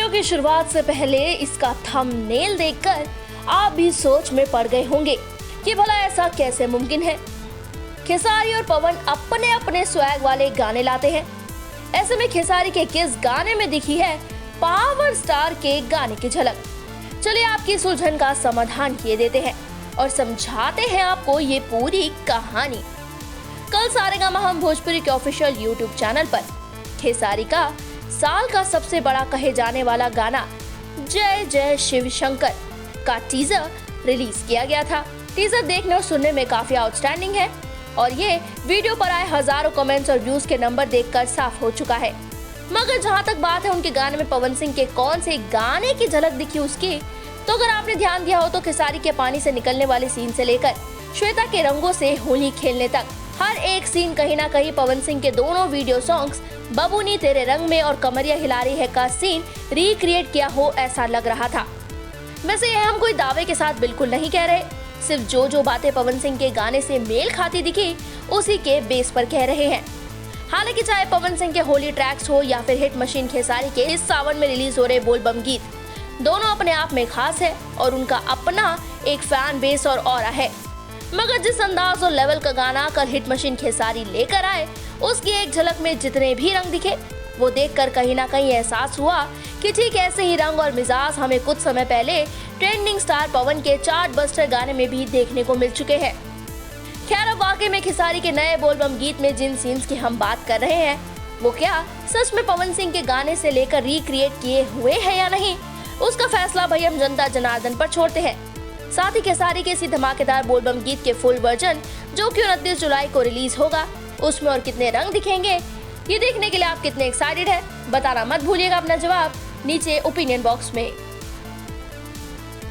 Video की शुरुआत से पहले इसका थंबनेल देखकर आप भी सोच में पड़ गए होंगे कि भला ऐसा कैसे मुमकिन है। खेसारी और पवन अपने अपने स्वैग वाले गाने लाते हैं। ऐसे में खेसारी के किस गाने में दिखी है पावर स्टार के गाने की झलक? चलिए आपकी इस उलझन का समाधान किए देते हैं और समझाते हैं आपको ये पूरी कहानी। कल सारेगामा हम भोजपुरी के ऑफिशियल यूट्यूब चैनल पर खेसारी का साल का सबसे बड़ा कहे जाने वाला गाना जय जय शिव शंकर का टीजर रिलीज किया गया था। टीजर देखने और सुनने में काफी आउटस्टैंडिंग है और ये वीडियो पर आए हजारों कमेंट्स और व्यूज के नंबर देखकर साफ हो चुका है। मगर जहां तक बात है उनके गाने में पवन सिंह के कौन से गाने की झलक दिखी उसकी, तो अगर आपने ध्यान दिया हो तो खेसारी के पानी से निकलने वाले सीन से लेकर श्वेता के रंगों से होली खेलने तक हर एक सीन कहीं ना कहीं पवन सिंह के दोनों वीडियो सॉन्ग्स बबूनी तेरे रंग में और कमरिया हिला रही है का सीन रिक्रिएट किया हो ऐसा लग रहा था। वैसे यह हम कोई दावे के साथ बिल्कुल नहीं कह रहे, सिर्फ जो बातें पवन सिंह के गाने से मेल खाती दिखी उसी के बेस पर कह रहे हैं। हालांकि चाहे पवन सिंह के होली ट्रैक्स हो या फिर हिट मशीन खेसारी के इस सावन में रिलीज हो रहे बोल बम गीत, दोनों अपने आप में खास है और उनका अपना एक फैन बेस और ऑरा है। मगर जिस अंदाज और लेवल का गाना कल हिट मशीन खेसारी लेकर आए उसकी एक झलक में जितने भी रंग दिखे वो देखकर कहीं ना कहीं एहसास हुआ कि ठीक ऐसे ही रंग और मिजाज हमें कुछ समय पहले ट्रेंडिंग स्टार पवन के चार्ट बस्टर गाने में भी देखने को मिल चुके हैं। खैर अब वाकई में खेसारी के नए बोल बम गीत में जिन सीन्स की हम बात कर रहे हैं वो क्या सच में पवन सिंह के गाने से लेकर रिक्रिएट किए हुए हैं या नहीं, उसका फैसला भाई हम जनता जनार्दन पर छोड़ते हैं। साथ ही खेसारी के इसी धमाकेदार बोल बम गीत के फुल वर्जन जो कि 29 जुलाई को रिलीज होगा उसमें और कितने रंग दिखेंगे ये देखने के लिए आप कितने एक्साइटेड हैं बताना मत भूलिएगा अपना जवाब नीचे ओपिनियन बॉक्स में।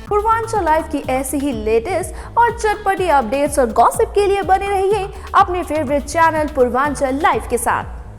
पूर्वांचल लाइव की ऐसी ही लेटेस्ट और चटपटी अपडेट्स और गॉसिप के लिए बने रहिए अपने फेवरेट चैनल पूर्वांचल लाइव के साथ।